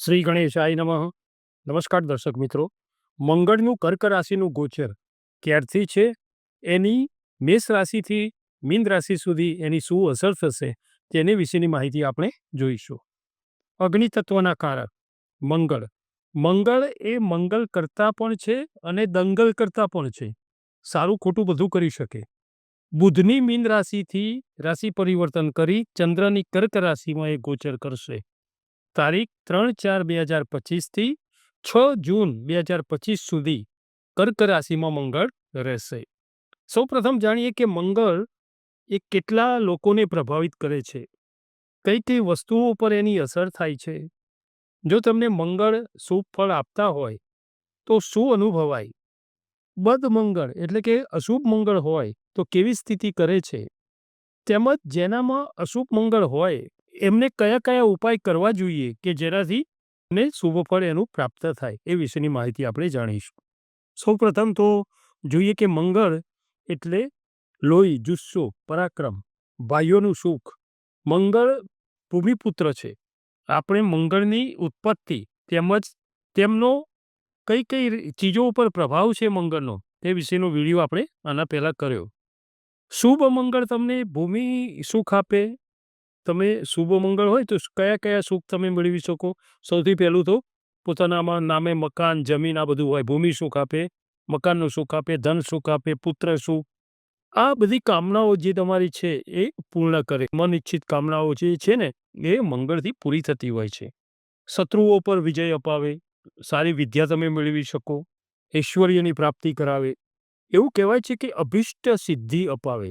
શ્રી ગણેશાય નમઃ. નમસ્કાર દર્શક મિત્રો. મંગળનું કર્ક રાશિનું ગોચર ક્યારથી છે, એની મેષ રાશિથી મીન રાશિ સુધી એની શું અસર થશે તેની વિશેની માહિતી આપણે જોઈશું. અગ્નિ તત્વના કારક મંગળ. મંગળ એ મંગલ કરતા પણ છે અને દંગલ કરતા પણ છે. સારું ખોટું બધું કરી શકે. બુધની મીન રાશિથી રાશિ પરિવર્તન કરી ચંદ્રની કર્ક રાશિમાં એ ગોચર કરશે. તારીખ 3/4/2025 થી 6 જૂન 2025 સુધી કર્ક રાશિમાં મંગળ રહેશે. સૌપ્રથમ જાણીએ કે મંગળ એ કેટલા લોકોને પ્રભાવિત કરે છે, કઈ કઈ વસ્તુઓ પર એની અસર થાય છે. જો તમને મંગળ શુભ ફળ આપતા હોય તો શું અનુભવાય, બદ મંગળ એટલે કે અશુભ મંગળ હોય તો કેવી સ્થિતિ કરે છે, તેમજ જેનામાં અશુભ મંગળ હોય એમને કયા કયા ઉપાય કરવા જોઈએ કે જેનાથી ને શુભ ફળ એનું પ્રાપ્ત થાય, એ વિશેની માહિતી આપણે જાણીશું. સૌપ્રથમ તો જોઈએ કે મંગળ એટલે લોહી, જુસ્સો, પરાક્રમ, ભાઈઓનું સુખ. મંગળ ભૂમિપુત્ર છે. આપણે મંગળની ઉત્પત્તિ તેમજ તેમનો કઈ કઈ ચીજો ઉપર પ્રભાવ છે મંગળનો તે વિશેનો વિડીયો આપણે આના પહેલા કર્યો. શુભ મંગળ તમને ભૂમિ સુખ આપે. તમે શુભ મંગળ હોય તો કયા કયા સુખ તમે મેળવી શકો? સૌથી પહેલું તો પોતાના નામે મકાન, જમીન આ બધું હોય. ભૂમિ સુખ આપે, મકાનનું સુખ આપે, ધન સુખ આપે, પુત્ર સુખ. આ બધી કામનાઓ જે તમારી છે એ પૂર્ણ કરે. મન ઈચ્છિત કામનાઓ જે છે ને એ મંગળથી પૂરી થતી હોય છે. શત્રુઓ પર વિજય અપાવે, સારી વિદ્યા તમે મેળવી શકો, ઐશ્વર્યની પ્રાપ્તિ કરાવે. એવું કહેવાય છે કે અભિષ્ટ સિદ્ધિ અપાવે.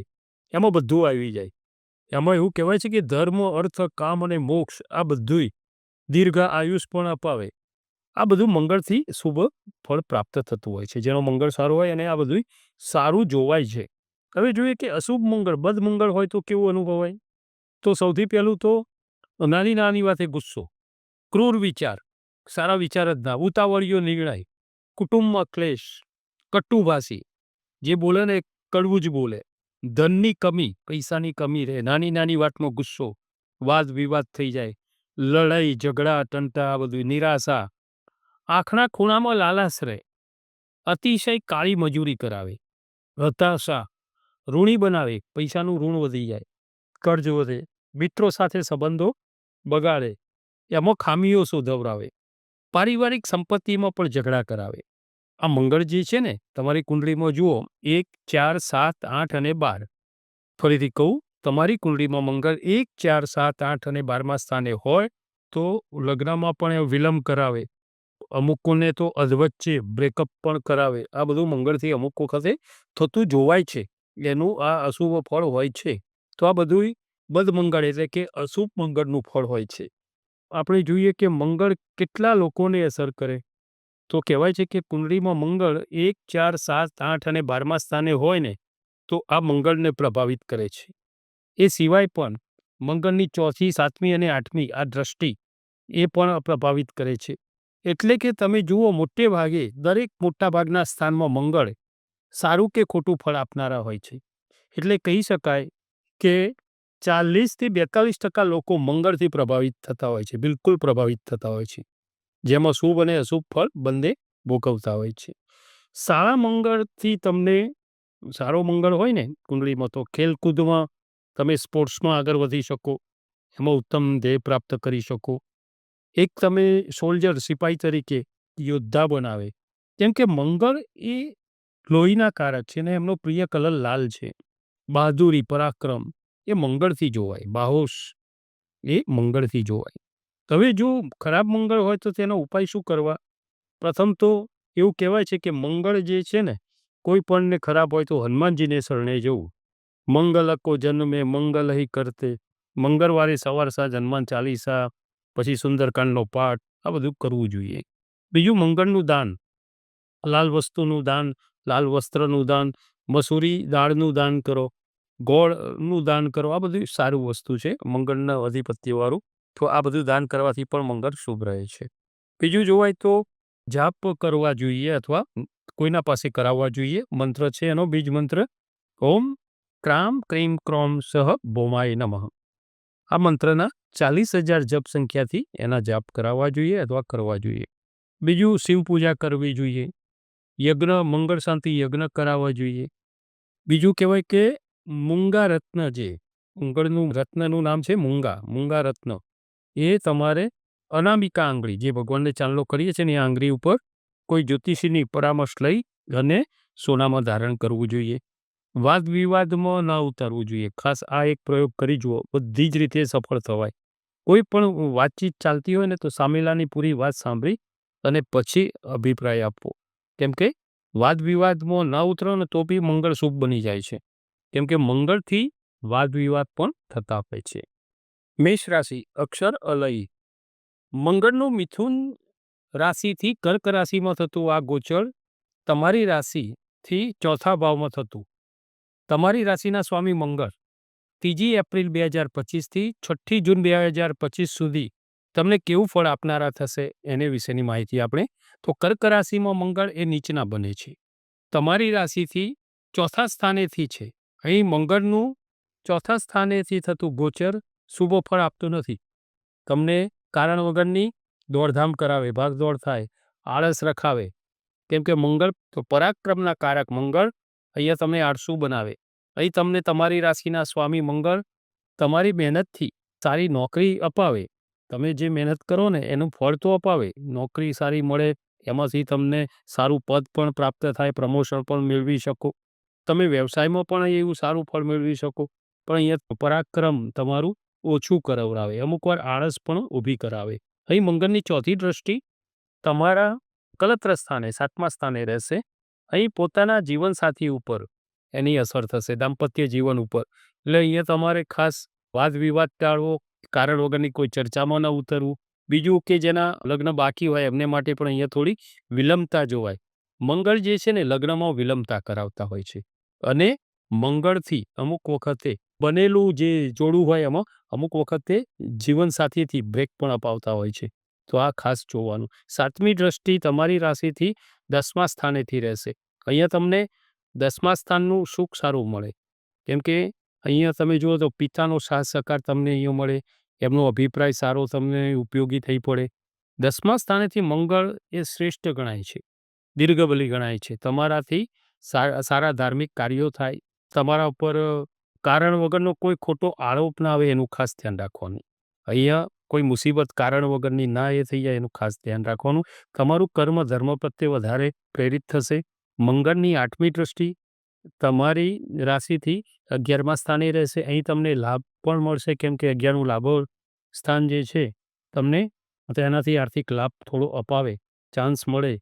એમાં બધું આવી જાય. એમાં એવું કહેવાય છે કે ધર્મ, અર્થ, કામ અને મોક્ષ આ બધું દીર્ઘ આયુષ પણ અપાવે. આ બધું મંગળથી શુભ ફળ પ્રાપ્ત થતું હોય છે. જેનો મંગળ સારો હોય અને આ બધું સારું જોવાય છે. હવે જોઈએ કે અશુભ મંગળ, બદ મંગળ હોય તો કેવું અનુભવાય? તો સૌથી પહેલું તો નાની નાની વાતે ગુસ્સો, ક્રૂર વિચાર, સારા વિચાર જ ના, ઉતાવળિયો નિર્ણય, કુટુંબમાં ક્લેશ, કટુભાષી, જે બોલે ને કડવું જ બોલે, ધનની કમી, પૈસાની કમી રહે, નાની નાની વાતનો ગુસ્સો, વાદ વિવાદ થઈ જાય, લડાઈ ઝઘડા ટંટા, આ બધું, નિરાશા, આંખના ખૂણામાં લાલાશ રહે, અતિશય કાળી મજૂરી કરાવે, હતાશા, ઋણી બનાવે, પૈસાનું ઋણ વધી જાય, કર્જ વધે, મિત્રો સાથે સંબંધો બગાડે, એમાં ખામીઓ શોધવરાવે, પારિવારિક સંપત્તિમાં પણ ઝઘડા કરાવે. આ મંગળ જે છે ને તમારી કુંડળીમાં જુઓ 1, 4, 7, 8 અને 12. ફરીથી કહું, તમારી કુંડળીમાં મંગળ 1, 4, 7, 8 અને 12મા સ્થાને હોય તો લગ્નમાં પણ વિલંબ કરાવે. અમુકોને તો અધવચ્ચે બ્રેકઅપ પણ કરાવે. આ બધું મંગળથી અમુક વખતે થતું જોવાય છે. એનું આ અશુભ ફળ હોય છે. તો આ બધું બદ મંગળ એટલે કે અશુભ મંગળનું ફળ હોય છે. આપણે જોઈએ કે મંગળ કેટલા લોકોને અસર કરે. તો કહેવાય છે કે કુંડળીમાં મંગળ 1, 4, 7, 8 અને 12મા સ્થાને હોય ને તો આ મંગળને પ્રભાવિત કરે છે. એ સિવાય પણ મંગળની 4મી, 7મી અને 8મી આ દ્રષ્ટિ એ પણ પ્રભાવિત કરે છે. એટલે કે તમે જુઓ મોટે ભાગે દરેક મોટા ભાગના સ્થાનમાં મંગળ સારું કે ખોટું ફળ આપનારા હોય છે. એટલે કહી શકાય કે 40 થી 42% લોકો મંગળથી પ્રભાવિત થતા હોય છે, બિલકુલ પ્રભાવિત થતા હોય છે. જેમાં શુભ અને અશુભ ફળ બંને ભોગવતા હોય છે. સારા મંગળથી તમને સારો મંગળ હોય ને કુંડળીમાં તો ખેલકૂદમાં તમે સ્પોર્ટ્સમાં આગળ વધી શકો, એમાં ઉત્તમ ધ્યેય પ્રાપ્ત કરી શકો. એક તમે સોલ્જર, સિપાહી તરીકે યોદ્ધા બનાવે. કેમ કે મંગળ એ લોહીના કારક છે ને એમનો પ્રિય કલર લાલ છે. બહાદુરી, પરાક્રમ એ મંગળથી જોવાય. બાહોશ એ મંગળથી જોવાય. હવે જો ખરાબ મંગળ હોય તો તેનો ઉપાય શું કરવા? પ્રથમ તો એવું કહેવાય છે કે મંગળ જે છે ને કોઈ પણને ખરાબ હોય તો હનુમાનજીને શરણે જવું. મંગલ કો જન્મે મંગલ હી કરતે. મંગળવારે સવાર સાંજ હનુમાન ચાલીસા, પછી સુંદરકાંડનો પાઠ આ બધું કરવું જોઈએ. બીજું મંગળનું દાન, લાલ વસ્તુનું દાન, લાલ વસ્ત્રનું દાન, મસૂરી દાળનું દાન કરો, ગોળનું દાન કરો. આ બધું સારું વસ્તુ છે મંગળના અધિપત્યવાળું. તો આ બધું દાન કરવાથી પણ મંગળ શુભ રહે છે. બીજું જોવાય તો જાપ કરવા જોઈએ અથવા કોઈના પાસે કરાવવા જોઈએ. મંત્ર છે એનો બીજ મંત્ર ઓમ ક્રામ ક્રીમ ક્રોમ સહ ભૌમાય નમઃ. આ મંત્રના 40,000 જપ સંખ્યાથી એના જાપ કરાવવા જોઈએ અથવા કરવા જોઈએ. બીજું શિવ પૂજા કરવી જોઈએ. યજ્ઞ મંગળ શાંતિ યજ્ઞ કરાવવા જોઈએ. બીજું કહેવાય કે મૂંગા રત્ન, જે મંગળનું રત્નનું નામ છે મૂંગા રત્ન, એ તમારે અનામિકા આંગળી, જે ભગવાનને ચાંદલો કરીએ છીએ ને, એ આંગળી ઉપર કોઈ જ્યોતિષીની પરામર્શ લઈ અને સોનામાં ધારણ કરવું જોઈએ. વાદ વિવાદમાં ના ઉતારવું જોઈએ. ખાસ આ એક પ્રયોગ કરી જુઓ, બધી જ રીતે સફળ થવાય. કોઈ પણ વાતચીત ચાલતી હોય ને, તો સામેલાની પૂરી વાત સાંભળી અને પછી અભિપ્રાય આપવો. કેમ કે વાદ વિવાદમાં ના ઉતરો ને તો બી મંગળ શુભ બની જાય છે. કેમ કે મંગળથી વાદ વિવાદ પણ થતા હોય છે. મેષ રાશિ, અક્ષર અલય. મંગળનું મિથુન રાશિથી કર્ક રાશિમાં થતું આ ગોચર તમારી રાશિથી ચોથા ભાવમાં થતું. તમારી રાશિના સ્વામી મંગળ 3 એપ્રિલ 2025થી 6 જૂન 2025 સુધી તમને કેવું ફળ આપનારા થશે એને વિશેની માહિતી આપણે. તો કર્ક રાશિમાં મંગળ એ નીચના બને છે. તમારી રાશિથી ચોથા સ્થાનેથી છે. અહીં મંગળનું ચોથા સ્થાનેથી થતું ગોચર શુભ ફળ આપતું નથી. તમને કારણ વગરની દોડધામ કરાવે, ભાગદોડ થાય, આળસ રખાવે. કેમ કે મંગળ તો પરાક્રમના કારક મંગળ અહીંયા તમને આળસુ બનાવે. અહીં તમને તમારી રાશિના સ્વામી મંગળ તમારી મહેનતથી સારી નોકરી અપાવે. તમે જે મહેનત કરો ને એનું ફળ તો અપાવે. નોકરી સારી મળે, એમાંથી તમને સારું પદ પણ પ્રાપ્ત થાય, પ્રમોશન પણ મેળવી શકો. તમે વ્યવસાયમાં પણ એવું સારું ફળ મેળવી શકો. પણ અહીંયા પરાક્રમ તમારું ઓછું કરાવરાવે, અમુક વાર આળસ પણ ઊભી કરાવે. અહીં મંગળની ચોથી દ્રષ્ટિ તમારા કલત્ર સ્થાને 7મા સ્થાને રહેશે. અહીં પોતાના જીવનસાથી ઉપર એની અસર થશે, દાંપત્ય જીવન ઉપર. એટલે અહીંયા તમારે ખાસ વાદ વિવાદ ટાળવો, કારણ વગરની કોઈ ચર્ચામાં ન ઉતરવું. બીજું કે જેના લગ્ન બાકી હોય એમને માટે પણ અહીંયા થોડી વિલંબતા જોવાય. મંગળ જે છે ને, લગ્નમાં વિલંબતા કરાવતા હોય છે. અને મંગળથી અમુક વખતે બનેલું જે જોડું હોય એમાં અમુક વખતે જીવનસાથીથી બ્રેક પણ અપાવતા હોય છે. તો આ ખાસ જોવાનું. 7મી દ્રષ્ટિ તમારી રાશિથી 10મા સ્થાનેથી રહેશે. અહીંયા તમને 10મા સ્થાનનું સુખ સારું મળે. કેમ કે અહીંયા તમે જુઓ તો પિતાનો સાથ સહકાર તમને અહીંયા મળે, એમનો અભિપ્રાય સારો તમને ઉપયોગી થઈ પડે. 10મા સ્થાનેથી મંગળ એ શ્રેષ્ઠ ગણાય છે, દીર્ઘબલી ગણાય છે. તમારાથી સારા ધાર્મિક કાર્યો થાય. તમારા ઉપર કારણ વગરનો કોઈ ખોટો આરોપ ના આવે એનું ખાસ ધ્યાન રાખવાનું. અહીંયા કોઈ મુસીબત કારણ વગરની ના એ થઈ જાય એનું ખાસ ધ્યાન રાખવાનું. તમારું કર્મ ધર્મ પ્રત્યે વધારે પ્રેરિત થશે. મંગળની 8મી દ્રષ્ટિ તમારી રાશિથી 11મા સ્થાને રહેશે. અહીં તમને લાભ પણ મળશે. કેમ કે 11નું લાભો સ્થાન જે છે તમને તેનાથી આર્થિક લાભ થોડો અપાવે, ચાન્સ મળે.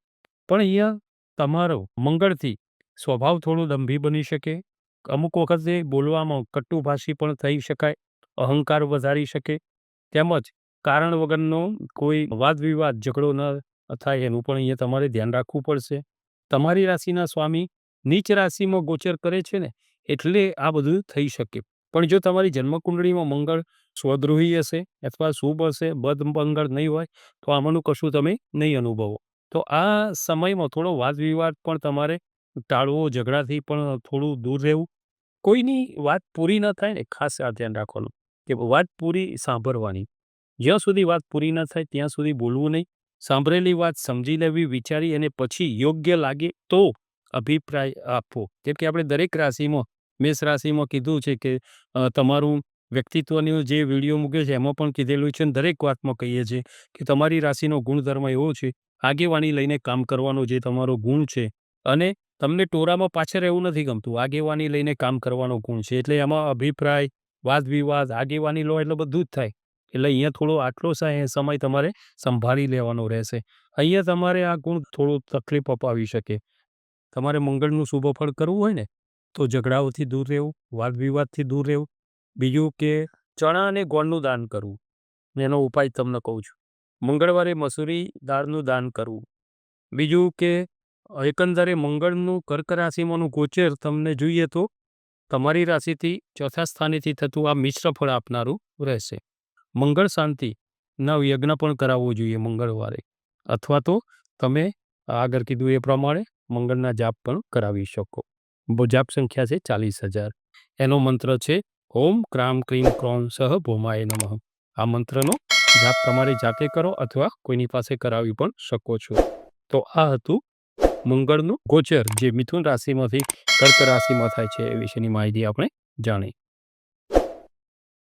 પણ અહીંયા તમારો મંગળથી સ્વભાવ થોડો દંભી બની શકે. અમુક વખતે બોલવામાં કટુભાષી પણ થઈ શકાય, અહંકાર વધારી શકે. તેમજ કારણ વગરનો કોઈ વાદ વિવાદ ઝઘડો ન થાય એનું પણ અહીંયા તમારે ધ્યાન રાખવું પડશે. તમારી રાશિના સ્વામી નીચ રાશિમાં ગોચર કરે છે ને, એટલે આ બધું થઈ શકે. પણ જો તમારી જન્મકુંડળીમાં મંગળ સ્વદ્રોહી હશે અથવા શુભ હશે, બદ મંગળ નહીં હોય, તો આમાંનું કશું તમે નહીં અનુભવો. તો આ સમયમાં થોડો વાદ વિવાદ પણ તમારે ટાળવો, ઝઘડાથી પણ થોડું દૂર રહેવું. કોઈની વાત પૂરી ન થાય ને, ખાસ આ ધ્યાન રાખવાનું કે વાત પૂરી સાંભળવાની. જ્યાં સુધી વાત પૂરી ન થાય ત્યાં સુધી બોલવું નહીં. સાંભળેલી વાત સમજી લેવી, વિચારી અને પછી યોગ્ય લાગે તો અભિપ્રાય આપવો. કેમ કે આપણે દરેક રાશિમાં, મેષ રાશિમાં કીધું છે કે તમારું વ્યક્તિત્વનો જે વિડીયો મૂક્યો છે એમાં પણ કીધેલું છે, અને દરેક વાતમાં કહીએ છીએ કે તમારી રાશિનો ગુણધર્મ એવો છે, આગેવાની લઈને કામ કરવાનો જે તમારો ગુણ છે. અને તમને ટોળામાં પાછળ રહેવું નથી ગમતું, આગેવાની લઈને કામ કરવાનો ગુણ છે. એટલે એમાં અભિપ્રાય, વાદ વિવાદ, આગેવાની લો એટલે બધું જ થાય. એટલે અહીંયા થોડો આટલો સમય તમારે સંભાળી લેવાનો રહેશે. અહીંયા તમારે આ ગુણ થોડો તકલીફ અપાવી શકે. તમારે મંગળનું શુભ ફળ કરવું હોય ને, તો ઝઘડાઓથી દૂર રહેવું, વાદ વિવાદથી દૂર રહેવું. બીજું કે ચણા અને ગોળનું દાન કરવું, એનો ઉપાય તમને કહું છું. મંગળવારે મસૂરી દાળનું દાન કરવું. બીજું કે એકંદરે મંગળનું કર્ક રાશિમાંનું ગોચર તમને જોઈએ તો તમારી રાશિથી ચોથા સ્થાનેથી થતું આ મિશ્ર ફળ આપનારું રહેશે. મંગળ શાંતિના યજ્ઞ પણ કરાવવો જોઈએ મંગળવારે, અથવા તો તમે આગળ કીધું એ પ્રમાણે મંગળના જાપ પણ કરાવી શકો. જાપ સંખ્યા છે 40,000. એનો મંત્ર છે ઓમ ક્રામ ક્રીમ ક્રોમ સહ ભૌમાય નમઃ. આ મંત્રનો જાપ તમારે જાતે કરો અથવા કોઈની પાસે કરાવી પણ શકો છો. તો આ હતું મંગળનું ગોચર જે મિથુન રાશિમાંથી કર્ક રાશિમાં થાય છે એ વિશેની માહિતી આપણે જાણી.